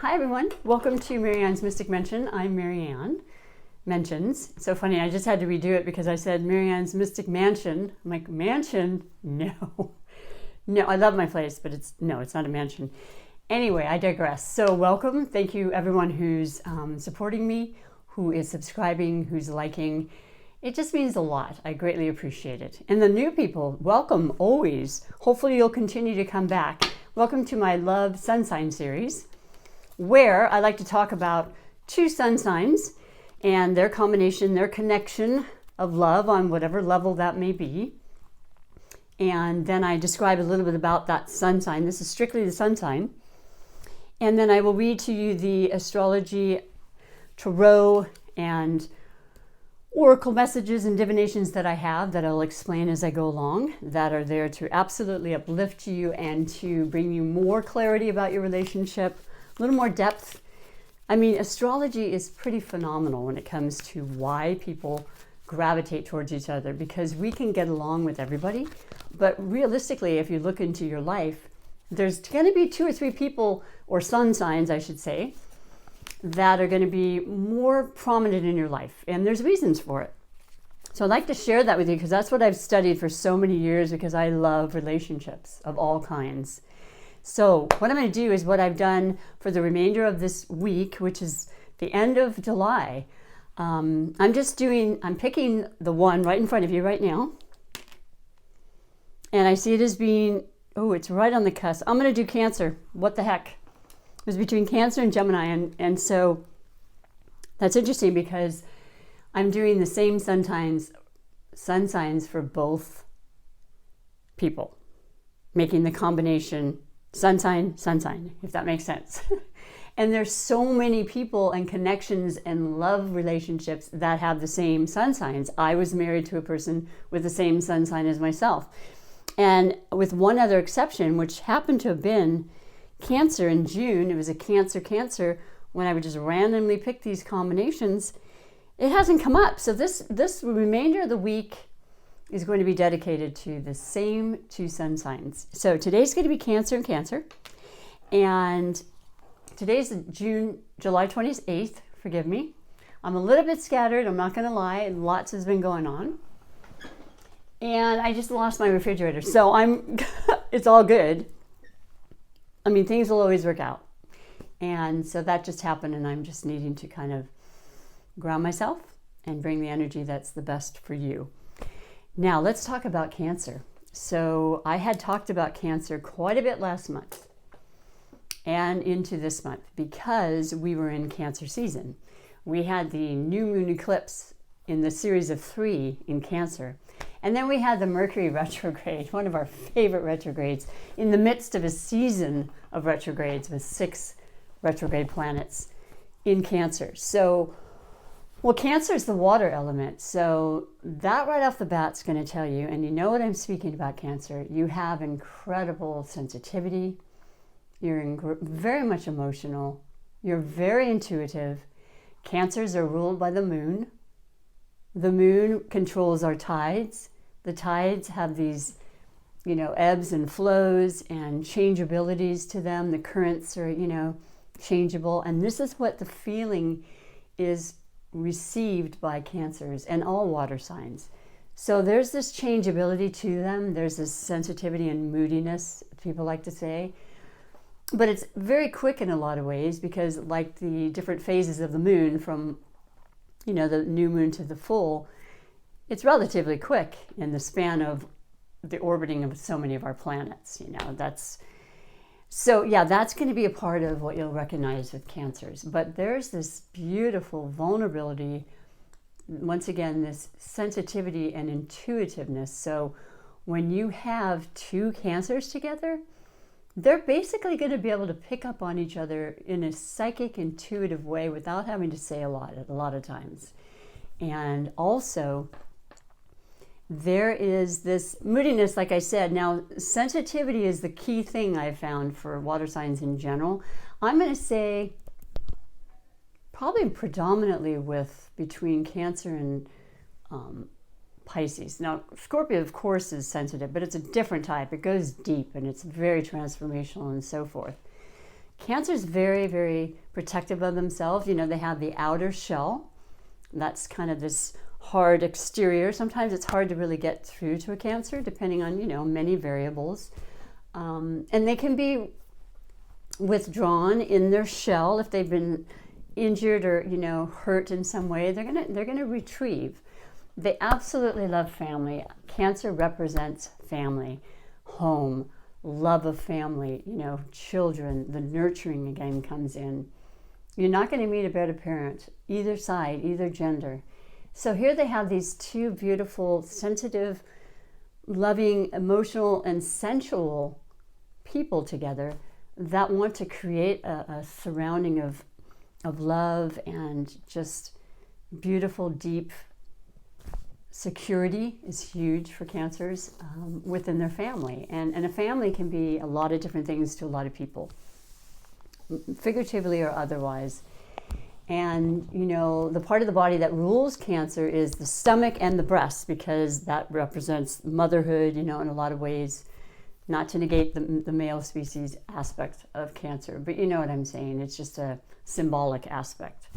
Hi everyone, welcome to MaryAnne's Mystic Mention. I'm MaryAnne. Mentions. It's so funny, I just had to redo it because I said MaryAnne's Mystic Mansion. I'm like, mansion? No. No, I love my place, but it's not a mansion. Anyway, I digress. So welcome. Thank you everyone who's supporting me, who is subscribing, who's liking. It just means a lot. I greatly appreciate it. And the new people, welcome always. Hopefully you'll continue to come back. Welcome to my Love Sun Sign series, where I like to talk about two sun signs and their combination, their connection of love on whatever level that may be. And then I describe a little bit about that sun sign. This is strictly the sun sign. And then I will read to you the astrology, tarot, and oracle messages and divinations that I have that I'll explain as I go along, that are there to absolutely uplift you and to bring you more clarity about your relationship, a little more depth. I mean, astrology is pretty phenomenal when it comes to why people gravitate towards each other, because we can get along with everybody. But realistically, if you look into your life, there's going to be 2 or 3 people, or sun signs, I should say, that are going to be more prominent in your life. And there's reasons for it. So I'd like to share that with you because that's what I've studied for so many years, because I love relationships of all kinds. So what I'm going to do is what I've done for the remainder of this week, which is the end of July. I'm picking the one right in front of you right now. And I see it as being, it's right on the cusp. I'm going to do Cancer. What the heck? It was between Cancer and Gemini. And so that's interesting because I'm doing the same sun signs for both people, making the combination sun sign, if that makes sense. And there's so many people and connections and love relationships that have the same sun signs. I was married to a person with the same sun sign as myself. And with one other exception, which happened to have been Cancer in June. It was a Cancer when I would just randomly pick these combinations. It hasn't come up. So this remainder of the week is going to be dedicated to the same 2 sun signs. So today's going to be Cancer and Cancer. And today's July 28th. Forgive me. I'm a little bit scattered. I'm not going to lie. Lots has been going on. And I just lost my refrigerator. So it's all good. I mean, things will always work out. And so that just happened, and I'm just needing to kind of ground myself and bring the energy that's the best for you. Now, let's talk about Cancer. So I had talked about Cancer quite a bit last month and into this month because we were in Cancer season. We had the new moon eclipse in the series of 3 in Cancer. And then we had the Mercury retrograde, one of our favorite retrogrades, in the midst of a season of retrogrades with 6 retrograde planets in Cancer. So, Cancer is the water element. So that right off the bat is going to tell you, and you know what I'm speaking about, Cancer, you have incredible sensitivity. You're very much emotional. You're very intuitive. Cancers are ruled by the moon. The moon controls our tides. The tides have these, ebbs and flows and changeabilities to them. The currents are, changeable. And this is what the feeling is received by Cancers and all water signs. So there's this changeability to them. There's this sensitivity and moodiness, people like to say. But it's very quick in a lot of ways because, like the different phases of the moon from the new moon to the full, it's relatively quick in the span of the orbiting of so many of our planets. That's going to be a part of what you'll recognize with Cancers. But there's this beautiful vulnerability, once again, this sensitivity and intuitiveness. So when you have 2 Cancers together, they're basically going to be able to pick up on each other in a psychic, intuitive way without having to say a lot of times. And also, there is this moodiness, like I said. Now, sensitivity is the key thing I've found for water signs in general. I'm going to say probably predominantly between Cancer and Pisces. Now, Scorpio, of course, is sensitive, but it's a different type. It goes deep and it's very transformational and so forth. Cancer is very, very protective of themselves. They have the outer shell. That's kind of this hard exterior. Sometimes it's hard to really get through to a Cancer, depending on, many variables. And they can be withdrawn in their shell if they've been injured or, hurt in some way. They're gonna retrieve. They absolutely love family. Cancer represents family, home, love of family, children. The nurturing again comes in. You're not going to meet a better parent, either side, either gender. So here they have these two beautiful, sensitive, loving, emotional, and sensual people together that want to create a surrounding of love and just beautiful, deep security is huge for Cancers within their family. And a family can be a lot of different things to a lot of people, figuratively or otherwise. And, the part of the body that rules Cancer is the stomach and the breast, because that represents motherhood, in a lot of ways, not to negate the male species aspect of Cancer, but you know what I'm saying. It's just a symbolic aspect.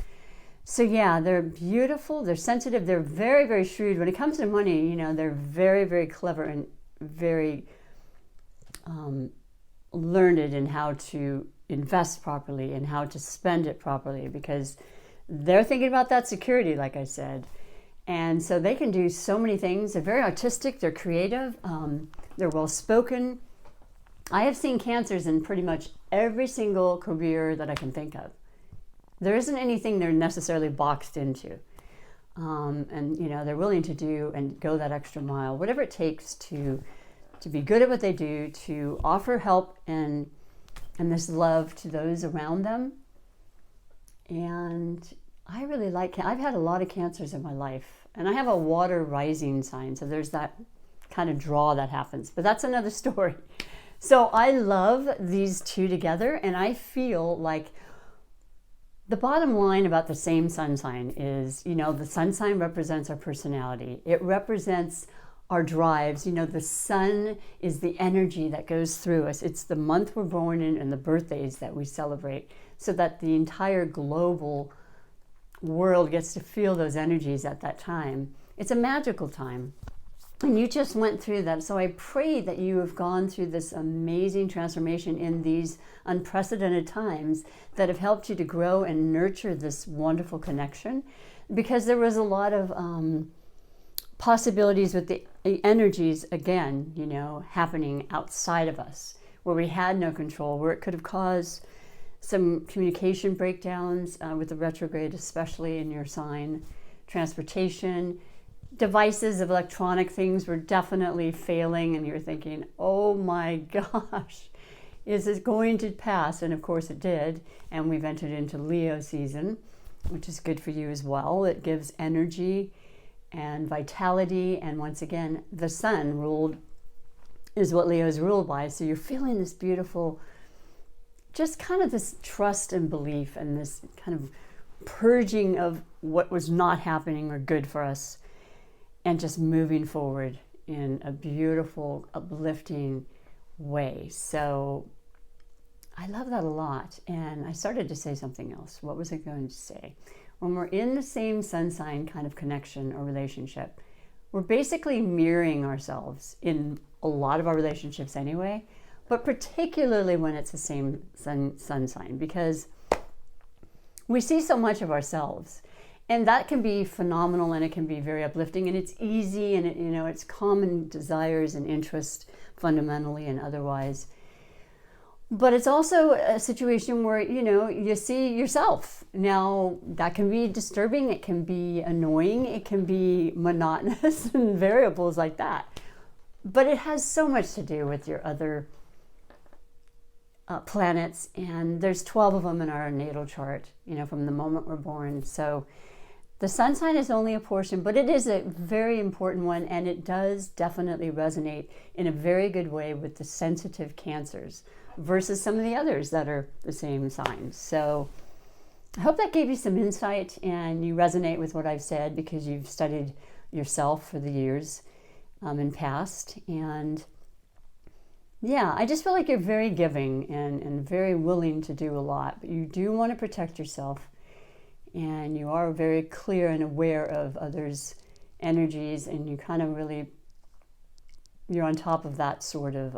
So yeah, they're beautiful, they're sensitive, they're very, very shrewd. When it comes to money, they're very, very clever and very learned in how to invest properly and how to spend it properly, because they're thinking about that security, like I said. And so they can do so many things. They're very artistic, they're creative, they're well-spoken. I have seen Cancers in pretty much every single career that I can think of. There isn't anything they're necessarily boxed into. And, they're willing to do and go that extra mile, whatever it takes to be good at what they do, to offer help and this love to those around them. And I really I've had a lot of Cancers in my life, and I have a water rising sign, so there's that kind of draw that happens, but that's another story. So I love these two together, and I feel like the bottom line about the same sun sign is, the sun sign represents our personality. It represents our drives. The sun is the energy that goes through us. It's the month we're born in and the birthdays that we celebrate, so that the entire global world gets to feel those energies at that time. It's a magical time. And you just went through that. So I pray that you have gone through this amazing transformation in these unprecedented times that have helped you to grow and nurture this wonderful connection, because there was a lot of possibilities with the energies, again, happening outside of us, where we had no control, where it could have caused some communication breakdowns with the retrograde, especially in your sign. Transportation, devices of electronic things were definitely failing, and you're thinking, oh my gosh, is it going to pass? And of course it did, and we've entered into Leo season, which is good for you as well. It gives energy and vitality, and once again, the sun is what Leo is ruled by. So you're feeling this beautiful, just kind of this trust and belief, and this kind of purging of what was not happening or good for us, and just moving forward in a beautiful, uplifting way. So I love that a lot. And I started to say something else. What was I going to say? When we're in the same sun sign kind of connection or relationship, we're basically mirroring ourselves in a lot of our relationships anyway, but particularly when it's the same sun sign, because we see so much of ourselves. And that can be phenomenal, and it can be very uplifting, and it's easy, and it's common desires and interest fundamentally and otherwise. But it's also a situation where, you see yourself. Now, that can be disturbing, it can be annoying, it can be monotonous and variables like that. But it has so much to do with your other planets, and there's 12 of them in our natal chart, from the moment we're born. So the sun sign is only a portion, but it is a very important one, and it does definitely resonate in a very good way with the sensitive Cancers versus some of the others that are the same sign. So I hope that gave you some insight and you resonate with what I've said, because you've studied yourself for the years in past. And Yeah, I just feel like you're very giving and very willing to do a lot, but you do want to protect yourself, and you are very clear and aware of others' energies, and you kind of really, you're on top of that sort of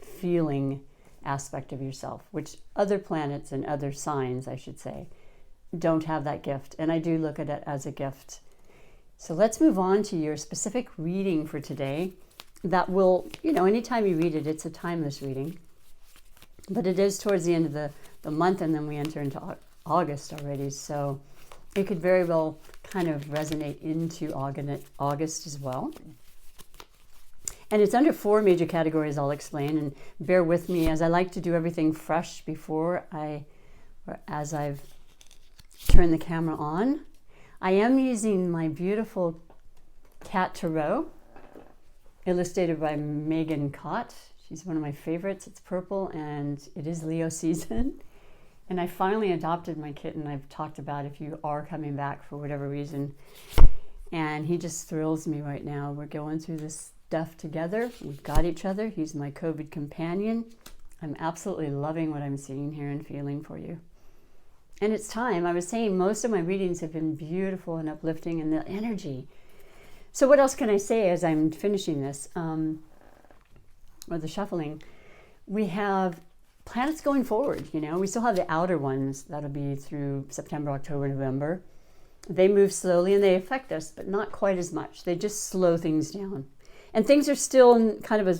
feeling aspect of yourself, which other planets and other signs, I should say, don't have that gift. And I do look at it as a gift. So let's move on to your specific reading for today. That will, anytime you read it, it's a timeless reading. But it is towards the end of the month, and then we enter into August already. So it could very well kind of resonate into August as well. And it's under 4 major categories I'll explain, and bear with me as I like to do everything fresh as I've turned the camera on. I am using my beautiful cat tarot, illustrated by Megan Cott. She's one of my favorites. It's purple and it is Leo season. And I finally adopted my kitten. I've talked about if you are coming back for whatever reason. And he just thrills me right now. We're going through this stuff together. We've got each other. He's my COVID companion. I'm absolutely loving what I'm seeing here and feeling for you. And it's time. I was saying most of my readings have been beautiful and uplifting, and the energy. So what else can I say as I'm finishing this, or the shuffling? We have planets going forward, We still have the outer ones. That'll be through September, October, November. They move slowly and they affect us, but not quite as much. They just slow things down. And things are still in kind of a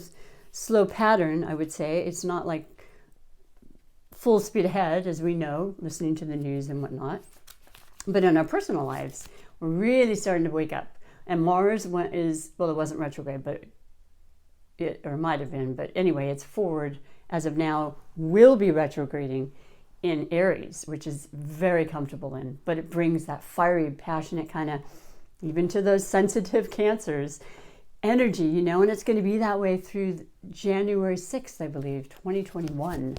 slow pattern, I would say. It's not like full speed ahead, as we know, listening to the news and whatnot. But in our personal lives, we're really starting to wake up. And Mars it wasn't retrograde, but it might have been. But anyway, it's forward as of now, will be retrograding in Aries, which is very comfortable in. But it brings that fiery, passionate kind of, even to those sensitive Cancers, energy, and it's going to be that way through January 6th, I believe, 2021.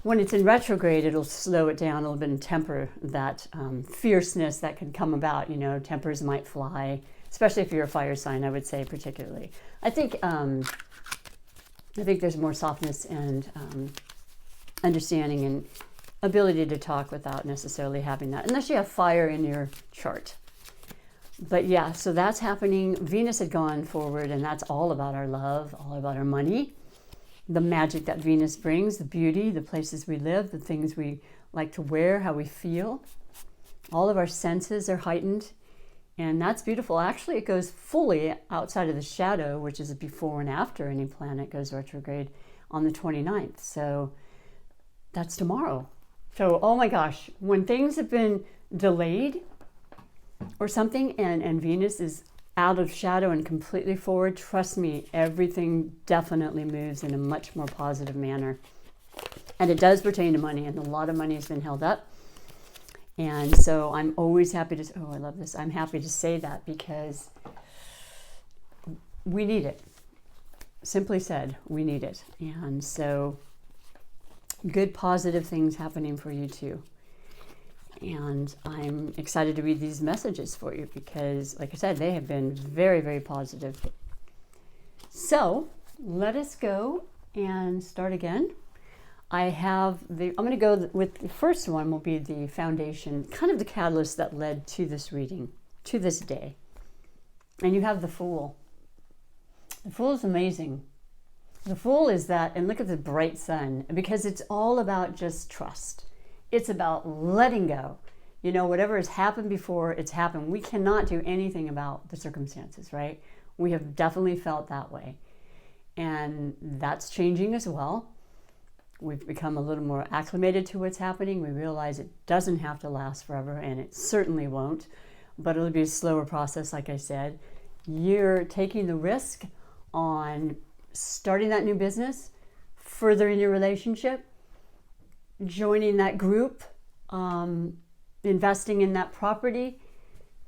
When it's in retrograde, it'll slow it down a little bit and temper that fierceness that can come about. Tempers might fly, especially if you're a fire sign, I would say particularly. I think there's more softness and understanding and ability to talk without necessarily having that, unless you have fire in your chart. But yeah, so that's happening. Venus had gone forward, and that's all about our love, all about our money, the magic that Venus brings, the beauty, the places we live, the things we like to wear, how we feel. All of our senses are heightened, and that's beautiful. Actually, it goes fully outside of the shadow, which is before and after any planet goes retrograde on the 29th. So that's tomorrow. So, oh my gosh, when things have been delayed or something, and Venus is out of shadow and completely forward, trust me, everything definitely moves in a much more positive manner. And it does pertain to money, and a lot of money has been held up. And so I'm always happy to, I love this. I'm happy to say that because we need it. Simply said, we need it. And so good, positive things happening for you too. And I'm excited to read these messages for you because, like I said, they have been very, very positive. So let us go and start again. I'm going to go with the first one will be the foundation, kind of the catalyst that led to this reading, to this day. And you have the Fool. The Fool is amazing. The Fool is that, and look at the bright sun, because it's all about just trust. It's about letting go. Whatever has happened before, it's happened. We cannot do anything about the circumstances, right? We have definitely felt that way. And that's changing as well. We've become a little more acclimated to what's happening. We realize it doesn't have to last forever, and it certainly won't. But it'll be a slower process, like I said. You're taking the risk on starting that new business, furthering your relationship, joining that group, investing in that property,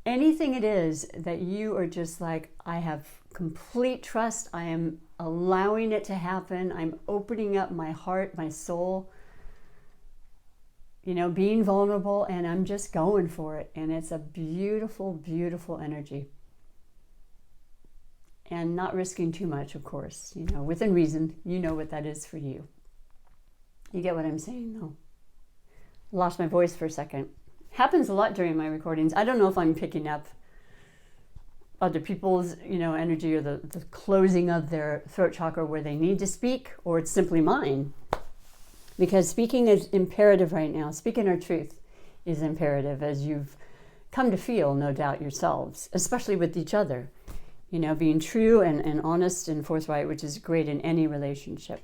anything it is that you are just like, I have complete trust, I am allowing it to happen, I'm opening up my heart, my soul, being vulnerable, and I'm just going for it. And it's a beautiful, beautiful energy. and not risking too much, of course, within reason. You know what that is for you. You get what I'm saying, though. Lost my voice for a second. Happens a lot during my recordings. I don't know if I'm picking up other people's, energy, or the closing of their throat chakra where they need to speak, or it's simply mine. Because speaking is imperative right now. Speaking our truth is imperative, as you've come to feel, no doubt, yourselves, especially with each other. Being true and honest and forthright, which is great in any relationship.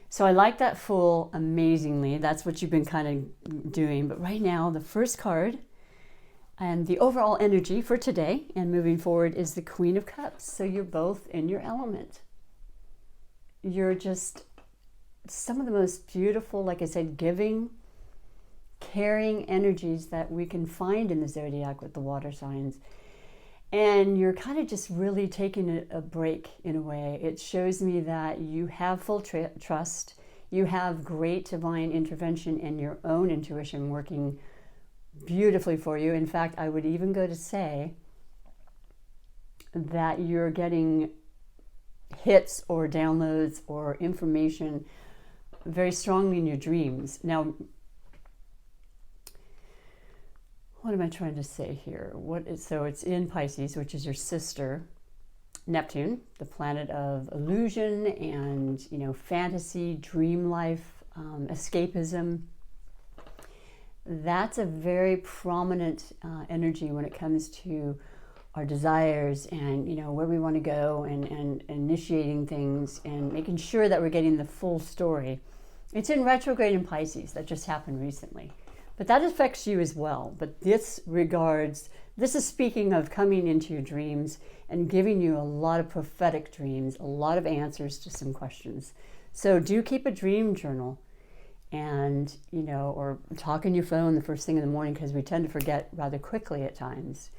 So I like that Fool amazingly. That's what you've been kind of doing. But right now, the first card and the overall energy for today and moving forward is the Queen of Cups. So you're both in your element. You're just some of the most beautiful, like I said, giving, caring energies that we can find in the zodiac with the water signs. And you're kind of just really taking a break in a way. It shows me that you have full trust. You have great divine intervention and your own intuition working beautifully for you. In fact, I would even go to say that you're getting hits or downloads or information very strongly in your dreams. Now, what am I trying to say here? So it's in Pisces, which is your sister, Neptune, the planet of illusion and, fantasy, dream life, escapism. That's a very prominent energy when it comes to our desires and, where we want to go and initiating things and making sure that we're getting the full story. It's in retrograde in Pisces. That just happened recently. But that affects you as well. But this is speaking of coming into your dreams and giving you a lot of prophetic dreams, a lot of answers to some questions. So do keep a dream journal and, or talk on your phone the first thing in the morning, because we tend to forget rather quickly at times.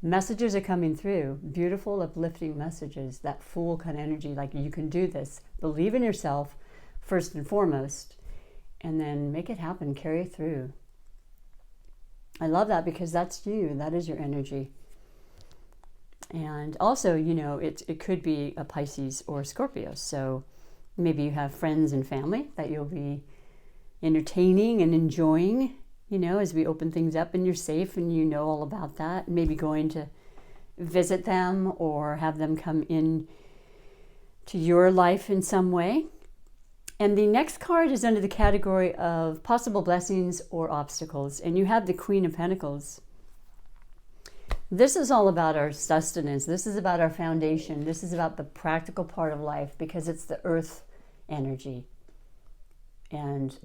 Messages are coming through, beautiful, uplifting messages, that Fool kind of energy, like you can do this. Believe in yourself first and foremost, and then make it happen, carry it through. I love that, because that's you. That is your energy. And also, it could be a Pisces or a Scorpio. So maybe you have friends and family that you'll be entertaining and enjoying, as we open things up, and you're safe and you know all about that. Maybe going to visit them or have them come in to your life in some way. And the next card is under the category of possible blessings or obstacles. And you have the Queen of Pentacles. This is all about our sustenance. This is about our foundation. This is about the practical part of life, because it's the earth energy. And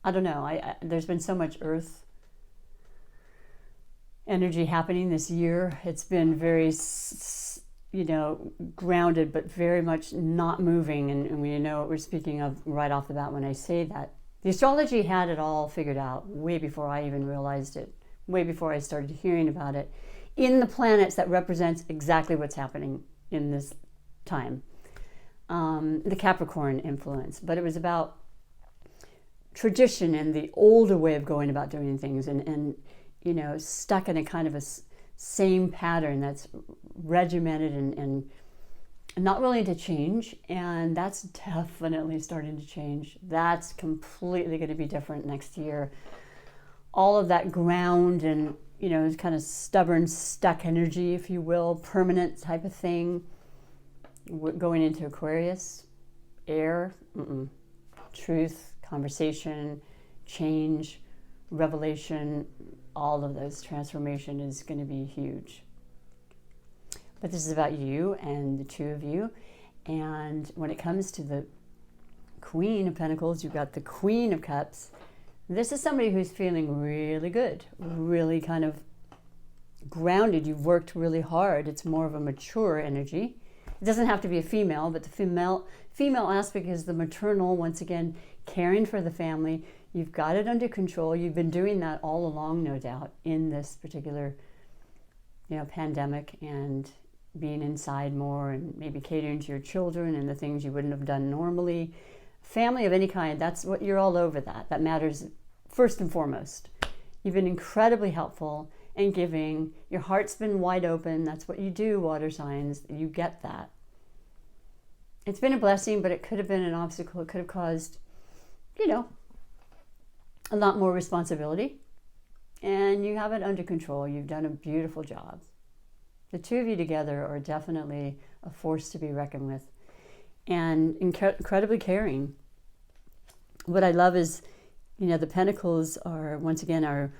I don't know. There's been so much earth energy happening this year. It's been very grounded, but very much not moving. And we know what we're speaking of right off the bat when I say that. The astrology had it all figured out way before I even realized it, way before I started hearing about it, in the planets that represents exactly what's happening in this time. The Capricorn influence. But it was about tradition and the older way of going about doing things and stuck in a kind of a same pattern that's regimented and not willing to change. And that's definitely starting to change. That's completely going to be different next year. All of that ground and, kind of stubborn, stuck energy, if you will, permanent type of thing, going into Aquarius, air, truth, conversation, change, revelation, all of those. Transformation is going to be huge. But this is about you and the two of you. And when it comes to the Queen of Pentacles, you've got the Queen of Cups. This is somebody who's feeling really good, really kind of grounded. You've worked really hard. It's more of a mature energy. It doesn't have to be a female, but the female aspect is the maternal, once again, caring for the family. You've got it under control. You've been doing that all along, no doubt, in this particular, pandemic, and being inside more and maybe catering to your children and the things you wouldn't have done normally. Family of any kind, that's what you're all over that. That matters first and foremost. You've been incredibly helpful and giving. Your heart's been wide open. That's what you do, water signs. You get that. It's been a blessing, but it could have been an obstacle. It could have caused, a lot more responsibility. And you have it under control. You've done a beautiful job. The two of you together are definitely a force to be reckoned with, and incredibly caring. What I love is, the pentacles are, once again, our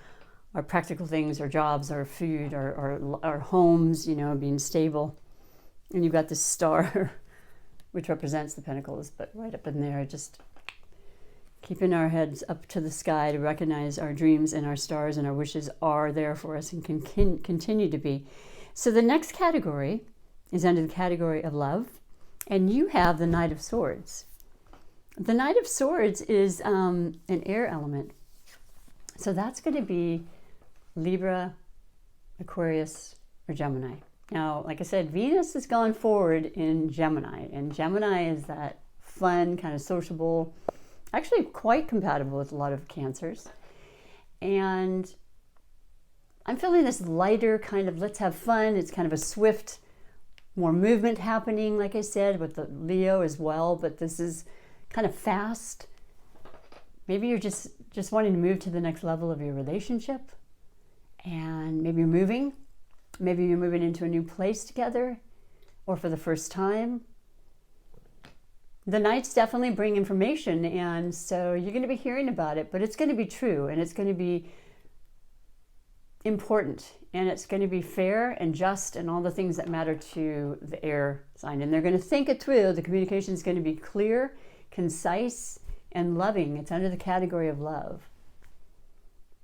practical things, our jobs, our food, our homes, being stable. And you've got this star, which represents the pentacles, but right up in there, just keeping our heads up to the sky to recognize our dreams and our stars and our wishes are there for us and can continue to be. So the next category is under the category of love, and you have the Knight of Swords. The Knight of Swords is an air element. So that's going to be Libra, Aquarius, or Gemini. Now, like I said, Venus has gone forward in Gemini, and Gemini is that fun, kind of sociable, actually quite compatible with a lot of Cancers. And I'm feeling this lighter kind of let's have fun. It's kind of a swift, more movement happening, like I said, with the Leo as well, but this is kind of fast. Maybe you're just wanting to move to the next level of your relationship, and maybe you're moving. Maybe you're moving into a new place together, or for the first time. The Knights definitely bring information, and so you're going to be hearing about it, but it's going to be true, and it's going to be important, and it's going to be fair and just and all the things that matter to the air sign. And they're going to think it through. The communication is going to be clear, concise, and loving. It's under the category of love.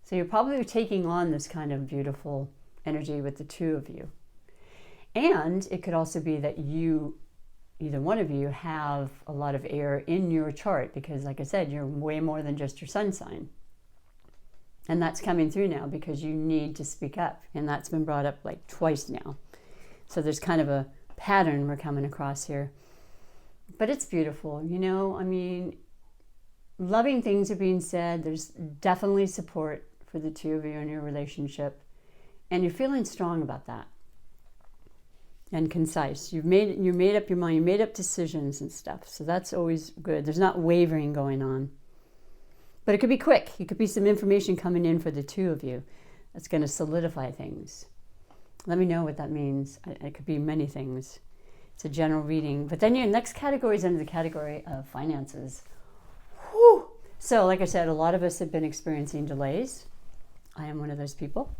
So you're probably taking on this kind of beautiful energy with the two of you. And it could also be that either one of you have a lot of air in your chart because, like I said, you're way more than just your sun sign. And that's coming through now because you need to speak up. And that's been brought up like twice now. So there's kind of a pattern we're coming across here. But it's beautiful, loving things are being said. There's definitely support for the two of you in your relationship. And you're feeling strong about that. And concise. You made up your mind. You made up decisions and stuff. So that's always good. There's not wavering going on. But it could be quick. It could be some information coming in for the two of you that's going to solidify things. Let me know what that means. It could be many things. It's a general reading. But then your next category is under the category of finances. Whew. So like I said, a lot of us have been experiencing delays. I am one of those people.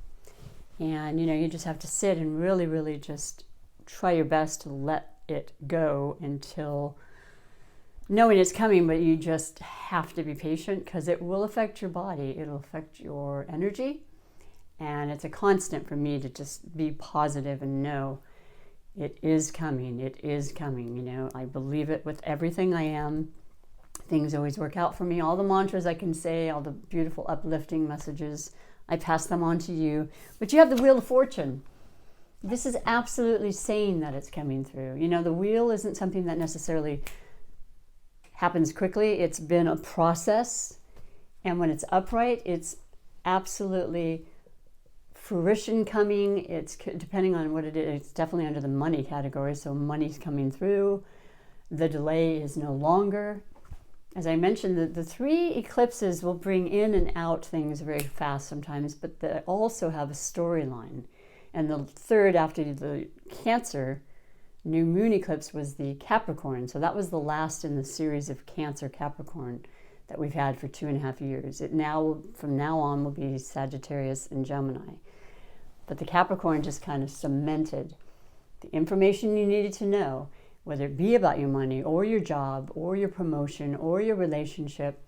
And, you just have to sit and really, really just try your best to let it go until knowing it's coming, but you just have to be patient because it will affect your body. It'll affect your energy. And it's a constant for me to just be positive and know it is coming. It is coming. I believe it with everything I am. Things always work out for me. All the mantras I can say, all the beautiful uplifting messages, I pass them on to you. But you have the Wheel of Fortune. This is absolutely saying that it's coming through. The wheel isn't something that necessarily happens quickly. It's been a process. And when it's upright, it's absolutely fruition coming. It's depending on what it is. It's definitely under the money category. So money's coming through. The delay is no longer. As I mentioned, the three eclipses will bring in and out things very fast sometimes, but they also have a storyline. And the third after the Cancer new moon eclipse was the Capricorn. So that was the last in the series of Cancer Capricorn that we've had for 2.5 years. From now on, will be Sagittarius and Gemini. But the Capricorn just kind of cemented the information you needed to know, whether it be about your money or your job or your promotion or your relationship.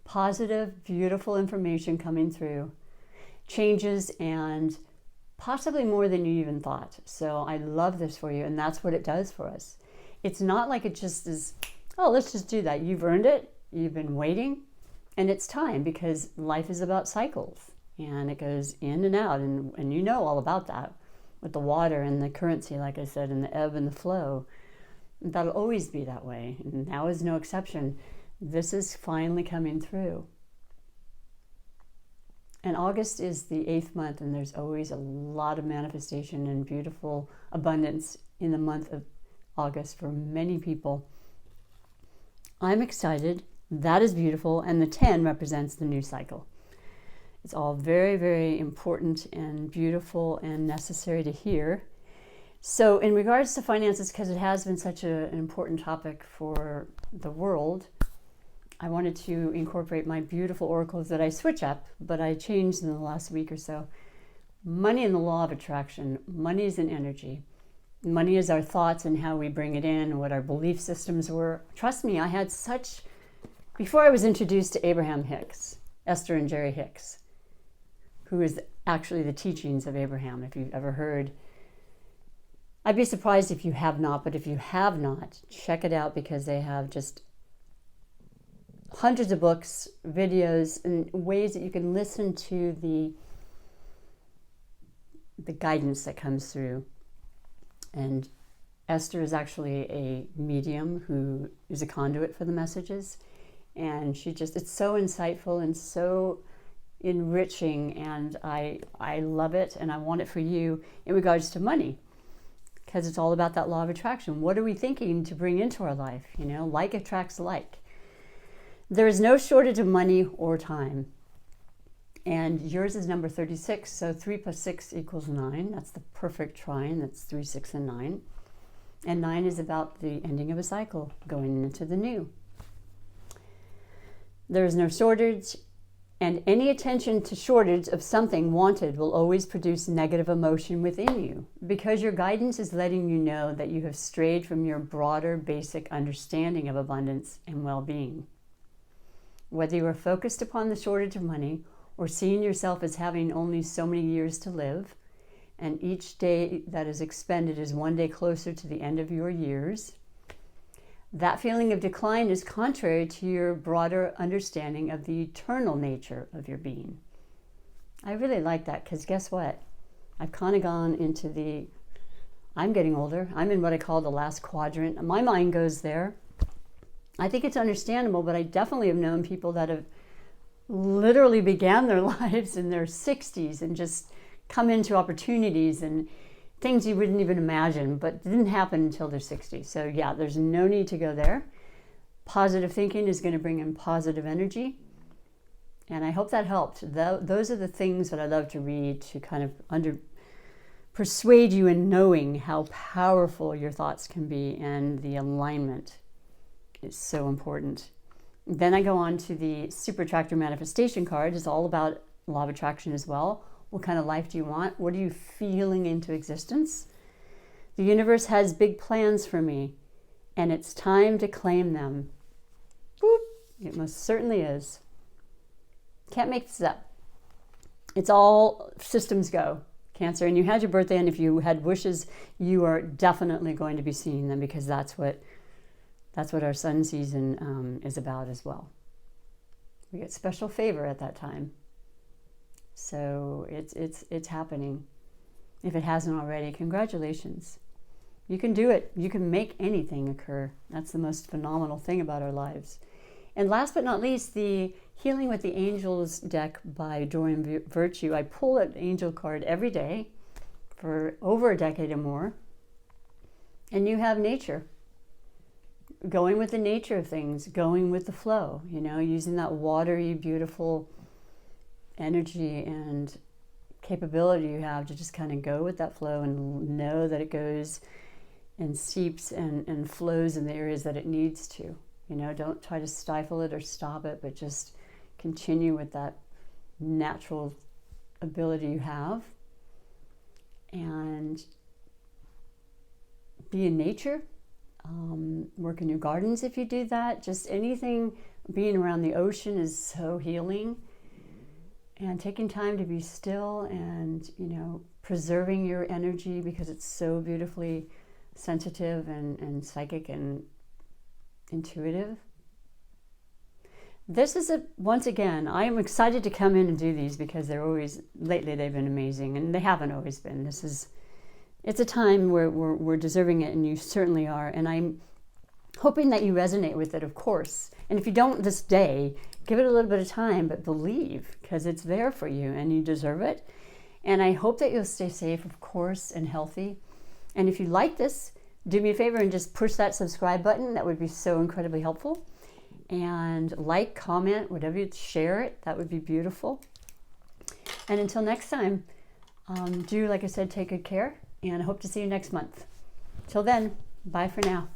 Positive, beautiful information coming through. Changes and possibly more than you even thought. So I love this for you, and that's what it does for us. It's not like it just is, oh, let's just do that. You've earned it. You've been waiting, and it's time because life is about cycles, and it goes in and out, and you know all about that with the water and the currency, like I said, and the ebb and the flow. That'll always be that way, and now is no exception. This is finally coming through. And August is the 8th month, and there's always a lot of manifestation and beautiful abundance in the month of August for many people. I'm excited. That is beautiful. And the 10 represents the new cycle. It's all very, very important and beautiful and necessary to hear. So in regards to finances, because it has been such an important topic for the world, I wanted to incorporate my beautiful oracles that I switch up, but I changed in the last week or so. Money and the law of attraction. Money is an energy. Money is our thoughts and how we bring it in, what our belief systems were. Trust me, I had such... Before I was introduced to Abraham Hicks, Esther and Jerry Hicks, who is actually the teachings of Abraham, if you've ever heard. I'd be surprised if you have not, but if you have not, check it out, because they have just hundreds of books, videos, and ways that you can listen to the guidance that comes through. And Esther is actually a medium who is a conduit for the messages. And it's so insightful and so enriching, and I love it, and I want it for you in regards to money, because it's all about that law of attraction. What are we thinking to bring into our life? Like attracts like. There is no shortage of money or time. And yours is number 36, so 3 plus 6 equals 9. That's the perfect trine. That's 3, 6, and 9. And 9 is about the ending of a cycle, going into the new. There is no shortage, and any attention to shortage of something wanted will always produce negative emotion within you, because your guidance is letting you know that you have strayed from your broader, basic understanding of abundance and well-being. Whether you are focused upon the shortage of money or seeing yourself as having only so many years to live, and each day that is expended is one day closer to the end of your years, that feeling of decline is contrary to your broader understanding of the eternal nature of your being. I really like that, because guess what? I've kind of gone into I'm getting older. I'm in what I call the last quadrant. My mind goes there. I think it's understandable, but I definitely have known people that have literally began their lives in their 60s and just come into opportunities and things you wouldn't even imagine, but didn't happen until they're 60. So yeah, there's no need to go there. Positive thinking is going to bring in positive energy. And I hope that helped. Those are the things that I love to read to kind of persuade you in knowing how powerful your thoughts can be, and the alignment is so important. Then I go on to the Super Attractor Manifestation card. It's all about law of attraction as well. What kind of life do you want? What are you feeling into existence? The universe has big plans for me, and it's time to claim them. Boop. It most certainly is. Can't make this up. It's all systems go, Cancer. And you had your birthday, and if you had wishes, you are definitely going to be seeing them, because that's what our sun season is about as well. We get special favor at that time. So it's happening. If it hasn't already, congratulations. You can do it. You can make anything occur. That's the most phenomenal thing about our lives. And last but not least, the Healing with the Angels deck by Dorian Virtue. I pull an angel card every day for over a decade or more. And you have nature. Going with the nature of things, going with the flow, using that watery, beautiful energy and capability you have to just kind of go with that flow and know that it goes and seeps and flows in the areas that it needs to. Don't try to stifle it or stop it, but just continue with that natural ability you have. And be in nature. Work in your gardens if you do that. Just anything, being around the ocean is so healing. And taking time to be still and, preserving your energy, because it's so beautifully sensitive and psychic and intuitive. This is once again, I am excited to come in and do these, because lately they've been amazing, and they haven't always been. It's a time where we're deserving it, and you certainly are. And I'm hoping that you resonate with it, of course. And if you don't this day, give it a little bit of time, but believe, because it's there for you and you deserve it. And I hope that you'll stay safe, of course, and healthy. And if you like this, do me a favor and just push that subscribe button. That would be so incredibly helpful. And like, comment, whatever you share it, that would be beautiful. And until next time, do, like I said, take good care, and I hope to see you next month. Till then, bye for now.